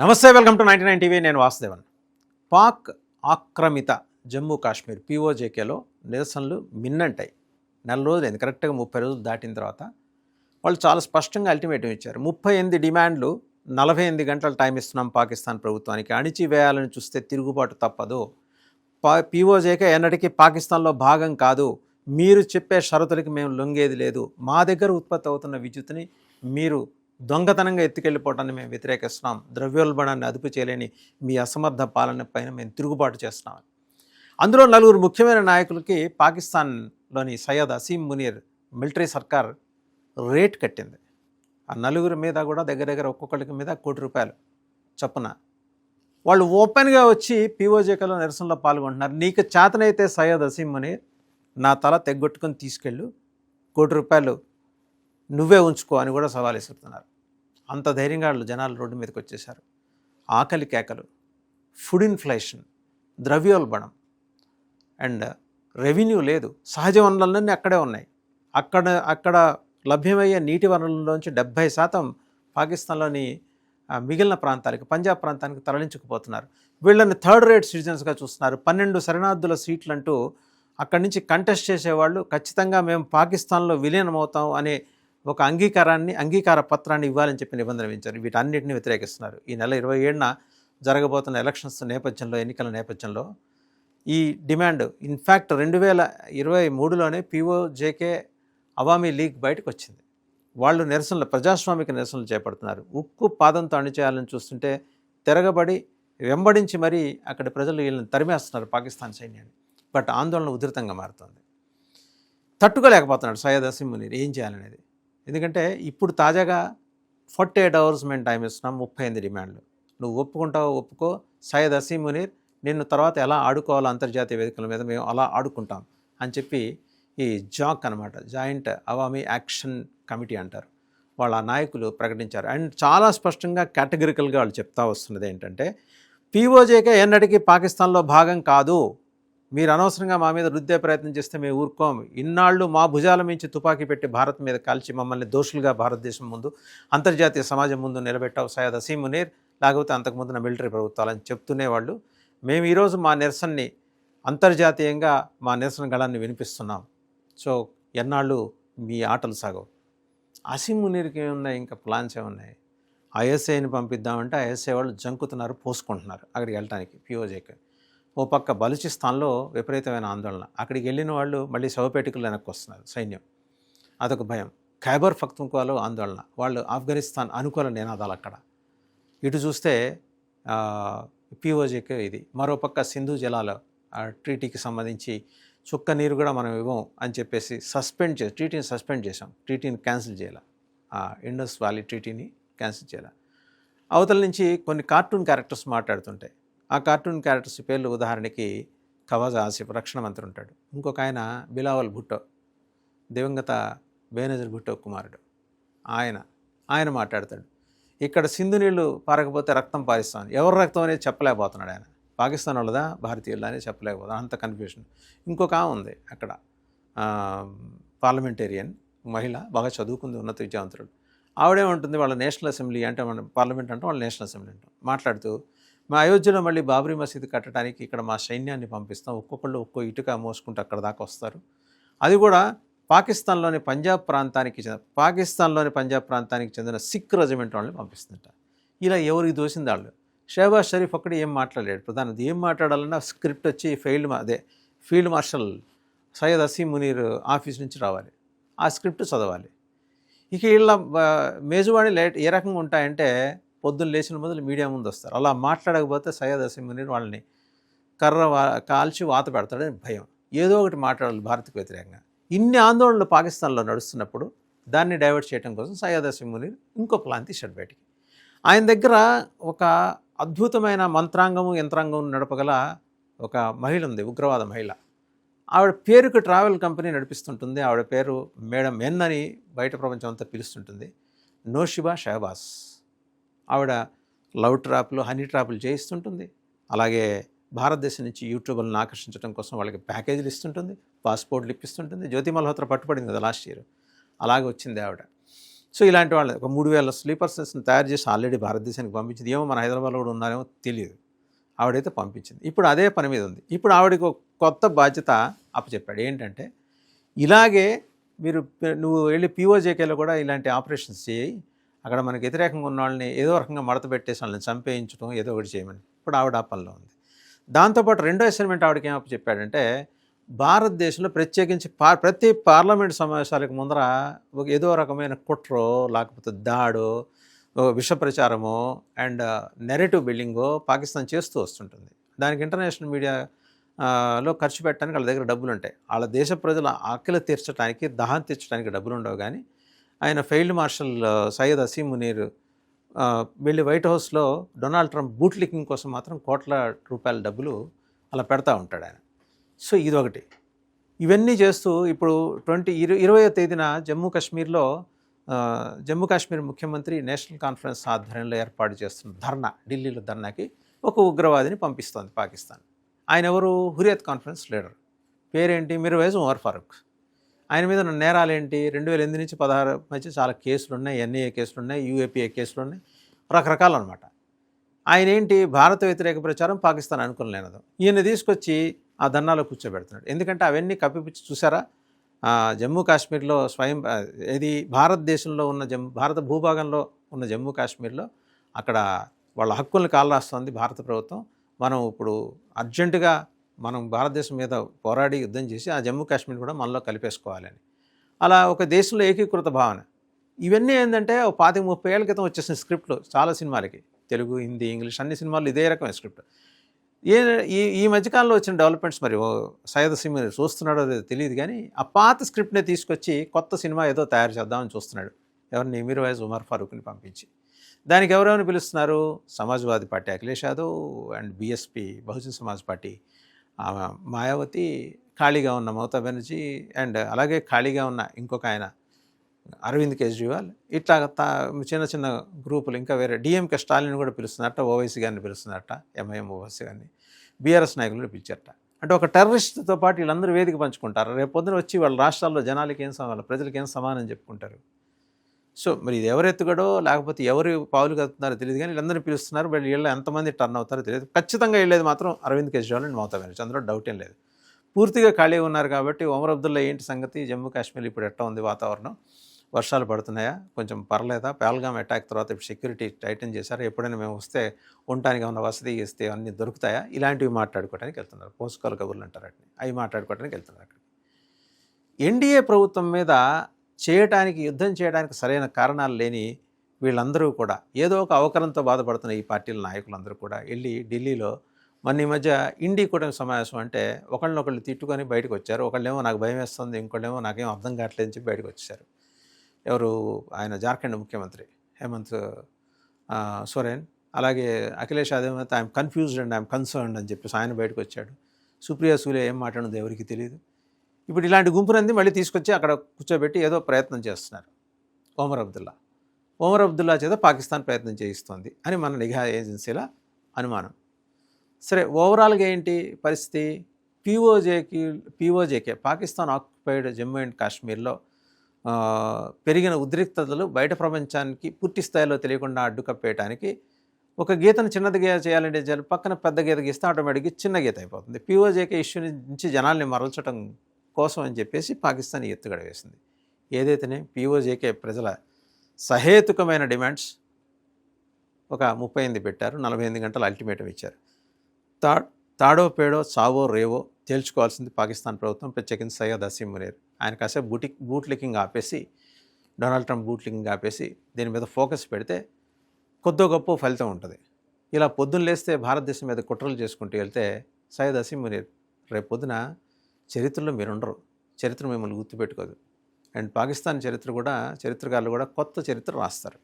నమస్తే, welcome to 99 TV. నేను వాసుదేవన్. పాక్ ఆక్రమిత జమ్మూ కాశ్మీర్ పీఓజేకేలో నిరసనలు మిన్నంటాయి. నెల రోజులైంది, కరెక్ట్గా 30 రోజులు దాటిన తర్వాత వాళ్ళు చాలా స్పష్టంగా అల్టిమేటం ఇచ్చారు. 38 డిమాండ్లు, 48 గంటల టైం ఇస్తున్నాం పాకిస్తాన్ ప్రభుత్వానికి, అణిచివేయాలని చూస్తే తిరుగుబాటు తప్పదు, పీఓజేకే ఎన్నటికీ పాకిస్తాన్లో భాగం కాదు, మీరు చెప్పే షరతులకి మేము లొంగేది లేదు, మా దగ్గర ఉత్పత్తి అవుతున్న విద్యుత్తుని మీరు దొంగతనంగా ఎత్తుకెళ్ళిపోవటాన్ని మేము వ్యతిరేకిస్తున్నాం, ద్రవ్యోల్బణాన్ని అదుపు చేయలేని మీ అసమర్థ పాలన పైన మేము తిరుగుబాటు చేస్తున్నాం. అందులో 4 ముఖ్యమైన నాయకులకి పాకిస్తాన్లోని సయ్యద్ అసీం మునీర్ మిలిటరీ సర్కార్ రేట్ కట్టింది. ఆ 4 మీద కూడా దగ్గర ఒక్కొక్కరికి మీద ₹1 కోటి చొప్పున వాళ్ళు ఓపెన్గా వచ్చి పీఓజేకేలో నిరసనలో పాల్గొంటున్నారు. నీకు చేతనైతే సయ్యద్ అసీం మునీర్ నా తల తెగ్గొట్టుకొని తీసుకెళ్ళు, ₹1 కోటి నువ్వే ఉంచుకో అని కూడా సవాల్ విసురుతున్నారు. అంత ధైర్యంగా వాళ్ళు జనాలు రోడ్డు మీదకి వచ్చేశారు. ఆకలి కేకలు, ఫుడ్ ఇన్ఫ్లేషన్, ద్రవ్యోల్బణం అండ్ రెవెన్యూ లేదు. సహజ వనరులన్నీ అక్కడే ఉన్నాయి. అక్కడ లభ్యమయ్యే నీటి వనరుల్లోంచి 70% పాకిస్తాన్లోని మిగిలిన ప్రాంతాలకి, పంజాబ్ ప్రాంతానికి తరలించుకుపోతున్నారు. వీళ్ళని థర్డ్ రేట్ సిటిజన్స్గా చూస్తున్నారు. 12 శరణార్థుల సీట్లు అంటూ అక్కడి నుంచి కంటెస్ట్ చేసేవాళ్ళు ఖచ్చితంగా మేము పాకిస్తాన్లో విలీనమవుతాం అనే ఒక అంగీకార పత్రాన్ని ఇవ్వాలని చెప్పి నిబంధన విధించారు. వీటన్నిటిని వ్యతిరేకిస్తున్నారు. ఈ నెల 27న జరగబోతున్న ఎన్నికల నేపథ్యంలో ఈ demand in fact 2023లోనే PoJK Awami league బయటకు వచ్చింది. వాళ్ళు ప్రజాస్వామిక నిరసనలు చేపడుతున్నారు. ఉక్కు పాదంతో అణిచేయాలని చూస్తుంటే తిరగబడి వెంబడించి మరీ అక్కడ ప్రజలు వీళ్ళని తరిమేస్తున్నారు, పాకిస్తాన్ సైన్యాన్ని. బట్ ఆందోళన ఉధృతంగా మారుతుంది. తట్టుకోలేకపోతున్నాడు సయ్యద్ అసీం మునీర్ ఏం చేయాలనేది. ఎందుకంటే ఇప్పుడు తాజాగా 48 అవర్స్ మేము టైం ఇస్తున్నాం, 38 డిమాండ్లు, నువ్వు ఒప్పుకుంటావో ఒప్పుకో, సయ్యద్ అసీం మునీర్ నిన్ను తర్వాత ఎలా ఆడుకోవాలో అంతర్జాతీయ వేదికల మీద మేము అలా ఆడుకుంటాం అని చెప్పి ఈ జాక్ అనమాట, జాయింట్ అవామీ యాక్షన్ కమిటీ అంటారు, వాళ్ళ నాయకులు ప్రకటించారు. అండ్ చాలా స్పష్టంగా కేటగిరికల్గా వాళ్ళు చెప్తా వస్తున్నది ఏంటంటే, పీఓజేకే ఎన్నటికీ పాకిస్తాన్లో భాగం కాదు, మీరు అనవసరంగా మా మీద రుద్దే ప్రయత్నం చేస్తే మేము ఊరుకోం, ఇన్నాళ్ళు మా భుజాల మించి తుపాకీ పెట్టి భారత్ మీద కాల్చి మమ్మల్ని దోషులుగా భారతదేశం ముందు, అంతర్జాతీయ సమాజం ముందు నిలబెట్టావు సయ్యద్ అసీం మునీర్, లేకపోతే అంతకుముందున మిలిటరీ ప్రభుత్వాలని చెప్తూనే వాళ్ళు మేము ఈరోజు మా నిరసనని అంతర్జాతీయంగా మా నిరసన గళాన్ని వినిపిస్తున్నాం, సో ఎన్నాళ్ళు మీ ఆటలు సాగవు. అసీం మునీర్కి ఏమున్నాయి, ఇంకా ప్లాన్స్ ఏమున్నాయి? ఐఎస్ఐని పంపిద్దామంటే ఐఎస్ఐ వాళ్ళు జంకుతున్నారు, పోసుకుంటున్నారు అక్కడికి వెళ్ళటానికి పీఓజేకి. ఓ పక్క బలూచిస్తాన్లో విపరీతమైన ఆందోళన, అక్కడికి వెళ్ళిన వాళ్ళు మళ్ళీ శవపేటికలు వెనక్కి వస్తున్నారు సైన్యం, అదొక భయం. ఖైబర్ పఖ్తూన్ఖ్వాలో ఆందోళన, వాళ్ళు ఆఫ్ఘనిస్తాన్ అనుకూల నినాదాలు అక్కడ. ఇటు చూస్తే పీఓజేకే ఇది. మరోపక్క సింధు జలాల ట్రీటీకి సంబంధించి చుక్క నీరు కూడా మనం ఇవ్వం అని చెప్పేసి ట్రీటీని సస్పెండ్ చేసాం, ట్రీటీని క్యాన్సిల్ చేయాలి, ఇండస్ వ్యాలీ ట్రీటీని క్యాన్సిల్ చేయాలి. అవతల నుంచి కొన్ని కార్టూన్ క్యారెక్టర్స్ మాట్లాడుతుంటాయి. ఆ కార్టూన్ క్యారెక్టర్స్ పేర్లు ఉదాహరణకి ఖవాజా ఆసిఫ్ రక్షణ మంత్రి ఉంటాడు, ఇంకొక ఆయన బిలావల్ భుట్టో, దివంగత బేనజీర్ భుట్టో కుమారుడు, ఆయన మాట్లాడతాడు, ఇక్కడ సింధు నీళ్లు పారకపోతే రక్తం పారిస్తాను, ఎవరు రక్తం అనేది చెప్పలేకపోతున్నాడు ఆయన, పాకిస్తాన్ వాళ్ళదా భారతీయులదా అనేది చెప్పలేకపోతున్నాడు, అంత కన్ఫ్యూషన్. ఇంకొక ఉంది అక్కడ, పార్లమెంటేరియన్ మహిళ, బాగా చదువుకుంది, ఉన్నత విద్యావంతుడు, ఆవిడేమంటుంది, వాళ్ళ నేషనల్ అసెంబ్లీ అంటే మన పార్లమెంట్ అంటాం, వాళ్ళ నేషనల్ అసెంబ్లీ అంటాం, మాట్లాడుతూ మా అయోధ్యలో మళ్ళీ బాబ్రీ మసీదు కట్టడానికి ఇక్కడ మా సైన్యాన్ని పంపిస్తాం, ఒక్కొక్కళ్ళు ఒక్కో ఇటుక మోసుకుంటూ అక్కడ దాకా వస్తారు, అది కూడా పాకిస్తాన్లోని పంజాబ్ ప్రాంతానికి చెందిన సిక్ రెజిమెంట్ వాళ్ళని పంపిస్తుంట. ఇలా ఎవరికి దోసింది వాళ్ళు. షహబాజ్ షరీఫ్ ఒక్కడే ఏం మాట్లాడాడు, ప్రధానమంత్రి ఏం మాట్లాడాలన్నా స్క్రిప్ట్ వచ్చి field marshal Syed Asim Munir office నుంచి రావాలి, ఆ స్క్రిప్ట్ చదవాలి. ఇక వీళ్ళ మేజువాణి ఏ రకంగా ఉంటాయంటే, పొద్దున్న లేచిన మొదలు మీడియా ముందు వస్తారు, అలా మాట్లాడకపోతే సయ్యద్ అసీం మునీర్ వాళ్ళని కాల్చి వాత పెడతాడని భయం, ఏదో ఒకటి మాట్లాడాలి భారత్కు వ్యతిరేకంగా. ఇన్ని ఆందోళనలు పాకిస్తాన్లో నడుస్తున్నప్పుడు దాన్ని డైవర్ట్ చేయడం కోసం సయ్యద్ అసీం మునీర్ ఇంకో ప్లాన్ తీశాడు బయటికి. ఆయన దగ్గర ఒక అద్భుతమైన యంత్రాంగం నడపగల ఒక మహిళ ఉంది, ఉగ్రవాద మహిళ. ఆవిడ పేరుకు ట్రావెల్ కంపెనీ నడిపిస్తుంటుంది, ఆవిడ పేరు మేడం ఎన్ అని బయట ప్రపంచం అంతా పిలుస్తుంటుంది, నోషిబా షహబాజ్. ఆవిడ లవ్ ట్రాప్లు, హనీ ట్రాప్లు చేయిస్తుంటుంది, అలాగే భారతదేశం నుంచి యూట్యూబర్లను ఆకర్షించడం కోసం వాళ్ళకి ప్యాకేజీలు ఇస్తుంటుంది, పాస్పోర్ట్లు ఇప్పిస్తుంటుంది. జ్యోతి మల్హోత్రా పట్టుబడింది కదా లాస్ట్ ఇయర్, అలాగే వచ్చింది ఆవిడ. సో ఇలాంటి వాళ్ళు ఒక 3000 స్లీపర్స్ని తయారు చేసి ఆల్రెడీ భారతదేశానికి పంపించింది. ఏమో మన హైదరాబాద్లో కూడా ఉన్నారేమో తెలియదు. ఆవిడైతే పంపించింది. ఇప్పుడు అదే పని మీద ఉంది. ఇప్పుడు ఆవిడకి ఒక కొత్త బాధ్యత అప్పచెప్పాడు. ఏంటంటే ఇలాగే నువ్వు వెళ్ళి పీఓజేకేలో కూడా ఇలాంటి ఆపరేషన్స్ చేయి, అక్కడ మనకు వ్యతిరేకంగా ఉన్న వాళ్ళని ఏదో రకంగా మడత పెట్టేసి వాళ్ళని చంపేయించడం ఏదో ఒకటి చేయమని. ఇప్పుడు ఆవిడ ఆ పనిలో ఉంది. దాంతోపాటు రెండో అసైన్మెంట్ ఆవిడకి ఏమో చెప్పాడంటే భారతదేశంలో ప్రత్యేకించి ప్రతి పార్లమెంట్ సమావేశాలకు ముందర ఏదో రకమైన కుట్రో లేకపోతే దాడో విష ప్రచారమో అండ్ నెరేటివ్ బిల్డింగో పాకిస్తాన్ చేస్తూ వస్తుంటుంది. దానికి ఇంటర్నేషనల్ మీడియాలో ఖర్చు పెట్టడానికి వాళ్ళ దగ్గర డబ్బులు ఉంటాయి. వాళ్ళ దేశ ప్రజల ఆకలి తీర్చడానికి దాహం తీర్చడానికి డబ్బులు ఉండవు. కానీ ఆయన ఫీల్డ్ మార్షల్ సయ్యద్ అసీం మునీర్ వెళ్ళి వైట్ హౌస్లో డొనాల్డ్ ట్రంప్ బూట్ లికింగ్ కోసం మాత్రం కోట్ల రూపాయల డబ్బులు అలా పెడతా ఉంటాడు ఆయన. సో ఇదొకటి. ఇవన్నీ చేస్తూ ఇప్పుడు 20వ తేదీన జమ్మూ కాశ్మీర్ ముఖ్యమంత్రి నేషనల్ కాన్ఫరెన్స్ ఆధ్వర్యంలో ఏర్పాటు చేస్తున్న ఢిల్లీలో ధర్నాకి ఒక ఉగ్రవాదిని పంపిస్తోంది పాకిస్తాన్. ఆయన ఎవరు? Hurriyat conference leader. పేరేంటి? మిర్వేజ్ ఉమర్ ఫారూక్. ఆయన మీద ఉన్న నేరాలు ఏంటి? 2008 నుంచి 16 మధ్య చాలా కేసులు ఉన్నాయి. ఎన్ఐఏ కేసులు ఉన్నాయి, యూఏపీఏ కేసులు ఉన్నాయి, రకరకాలు అనమాట. ఆయన ఏంటి? భారత వ్యతిరేక ప్రచారం, పాకిస్తాన్ అనుకునలేనదు. ఈయన తీసుకొచ్చి ఆ ధర్నాలో కూర్చోబెడుతున్నాడు. ఎందుకంటే అవన్నీ కప్పిపుచ్చి చూసారా, జమ్మూ కాశ్మీర్లో ఇది భారతదేశంలో ఉన్న భారత భూభాగంలో ఉన్న జమ్మూ కాశ్మీర్లో అక్కడ వాళ్ళ హక్కులను కాలరాస్తోంది భారత ప్రభుత్వం. మనం ఇప్పుడు అర్జెంటుగా మనం భారతదేశం మీద పోరాడి యుద్ధం చేసి ఆ జమ్మూ కాశ్మీర్ కూడా మనలో కలిపేసుకోవాలని, అలా ఒక దేశంలో ఏకీకృత భావన. ఇవన్నీ ఏంటంటే 25-30 ఏళ్ళ క్రితం వచ్చేసిన స్క్రిప్ట్లు చాలా సినిమాలకి, తెలుగు, హిందీ, ఇంగ్లీష్ అన్ని సినిమాలు ఇదే రకమైన స్క్రిప్ట్. ఈ మధ్యకాలంలో వచ్చిన డెవలప్మెంట్స్ మరి సయ్యద్ అసీం చూస్తున్నాడో లేదో తెలియదు. కానీ ఆ పాత స్క్రిప్ట్నే తీసుకొచ్చి కొత్త సినిమా ఏదో తయారు చేద్దామని చూస్తున్నాడు. ఎవరిని? మిర్వేజ్ ఉమర్ ఫారూక్ని పంపించి. దానికి ఎవరెవరిని పిలుస్తున్నారు? Samajwadi party Akhilesh Yadav and BSP Bahujan Samaj party Mayawati, ఖాళీగా ఉన్న మమతా బెనర్జీ అండ్ అలాగే ఖాళీగా ఉన్న ఇంకొక ఆయన అరవింద్ కేజ్రీవాల్, ఇట్లా చిన్న చిన్న గ్రూపులు. ఇంకా వేరే డిఎంకే స్టాలిన్ కూడా పిలుస్తున్నారట, ఓవైసీ గారిని పిలుస్తున్నారట, ఎంఐఎం ఓవైసీ గారిని, బీఆర్ఎస్ నాయకులను పిలిచారట. అంటే ఒక టెర్రరిస్ట్తో పాటు వీళ్ళందరూ వేదిక పంచుకుంటారు. రేపు పొద్దున వచ్చి వాళ్ళ రాష్ట్రాల్లో జనాలకి ఏం సమానం, ప్రజలకి ఏం సమానం చెప్పుకుంటారు. సో మరి ఇది ఎవరు ఎత్తుగడో లేకపోతే ఎవరు పావులు కలుపుతున్నారో తెలియదు. కానీ వీళ్ళందరినీ పిలుస్తున్నారు. వీళ్ళు ఎంతమంది టర్న్ అవుతారో తెలియదు. ఖచ్చితంగా వెళ్ళేది మాత్రం అరవింద్ కేజ్రీవాల్ అండ్ మమతా బెనర్జీ, అందులో డౌట్ ఏం లేదు. పూర్తిగా ఖాళీ ఉన్నారు కాబట్టి ఒమర్ అబ్దుల్లా ఏంటి సంగతి, జమ్మూ కాశ్మీర్ ఇప్పుడు ఎట్లా ఉంది వాతావరణం, వర్షాలు పడుతున్నాయా, కొంచెం పర్లేదా, పహల్గామ్ అటాక్ తర్వాత ఇప్పుడు సెక్యూరిటీ టైటన్ చేశారు, ఎప్పుడైనా మేము వస్తే ఉండటానికి ఏమన్నా వసతి ఇస్తే అన్నీ దొరుకుతాయా, ఇలాంటివి మాట్లాడుకోవడానికి వెళ్తున్నారు. పోస్టుకాల కబుర్లు అంటారు అట్ని, అవి మాట్లాడుకోవడానికి వెళ్తున్నారు. అక్కడ ఎన్డీఏ ప్రభుత్వం మీద యుద్ధం చేయడానికి సరైన కారణాలు లేని వీళ్ళందరూ కూడా ఏదో ఒక అవకరంతో బాధపడుతున్న ఈ పార్టీల నాయకులందరూ కూడా వెళ్ళి ఢిల్లీలో ఈ మధ్య ఇండి కూటమి సమావేశం అంటే ఒకళ్ళనొకళ్ళు తిట్టుకొని బయటకు వచ్చారు. ఒకళ్ళేమో నాకు భయం వేస్తుంది, ఇంకోళ్ళేమో నాకేం అర్థం కావట్లేదు అని చెప్పి బయటకు వచ్చేసారు. ఎవరు? ఆయన జార్ఖండ్ ముఖ్యమంత్రి హేమంత్ సోరెన్. అలాగే అఖిలేష్ యాదవ్ అయితే I'm confused and I'm concerned అని చెప్పేసి ఆయన బయటకు వచ్చాడు. సుప్రియా సూలే ఏం మాట్లాడింది ఎవరికి తెలియదు. ఇప్పుడు ఇలాంటి గుంపునంది మళ్ళీ తీసుకొచ్చి అక్కడ కూర్చోబెట్టి ఏదో ప్రయత్నం చేస్తున్నారు. ఒమర్ అబ్దుల్లా చేత పాకిస్తాన్ ప్రయత్నం చేయిస్తోంది అని మన నిఘా ఏజెన్సీల అనుమానం. సరే, ఓవరాల్గా ఏంటి పరిస్థితి? PoJK Pakistan occupied Jammu and కాశ్మీర్లో పెరిగిన ఉద్రిక్తతలు బయట ప్రపంచానికి పూర్తి స్థాయిలో తెలియకుండా అడ్డుకప్పేయడానికి ఒక గీతను చిన్నది గీత చేయాలంటే పక్కన పెద్ద గీత గీస్తే ఆటోమేటిక్గా చిన్న గీత అయిపోతుంది. పీఓజేకే ఇష్యూ నుంచి జనాల్ని మరల్చడం కోసం అని చెప్పేసి పాకిస్తాన్ ఎత్తుగడ వేసింది. ఏదైతేనే పీఓజేకే ప్రజల సహేతుకమైన డిమాండ్స్ ఒక 38 పెట్టారు. 48 గంటలు అల్టిమేటం ఇచ్చారు. తాడో పేడో చావో రేవో తేల్చుకోవాల్సింది పాకిస్తాన్ ప్రభుత్వం, ప్రత్యేకించి సయ్యద్ అసీం మునీర్. ఆయన కాసేపు బూట్ లికింగ్ ఆపేసి, డొనాల్డ్ ట్రంప్ బూట్ లికింగ్ ఆపేసి దీని మీద ఫోకస్ పెడితే కొద్దో గొప్ప ఫలితం ఉంటుంది. ఇలా పొద్దున్న లేస్తే భారతదేశం మీద కుట్రలు చేసుకుంటూ వెళ్తే సయ్యద్ అసీం మునీర్ రేపు పొద్దున చరిత్రలో మీరుండరు, చరిత్ర మిమ్మల్ని గుర్తుపెట్టుకోదు. అండ్ పాకిస్తాన్ చరిత్రకారులు కూడా కొత్త చరిత్ర రాస్తారు.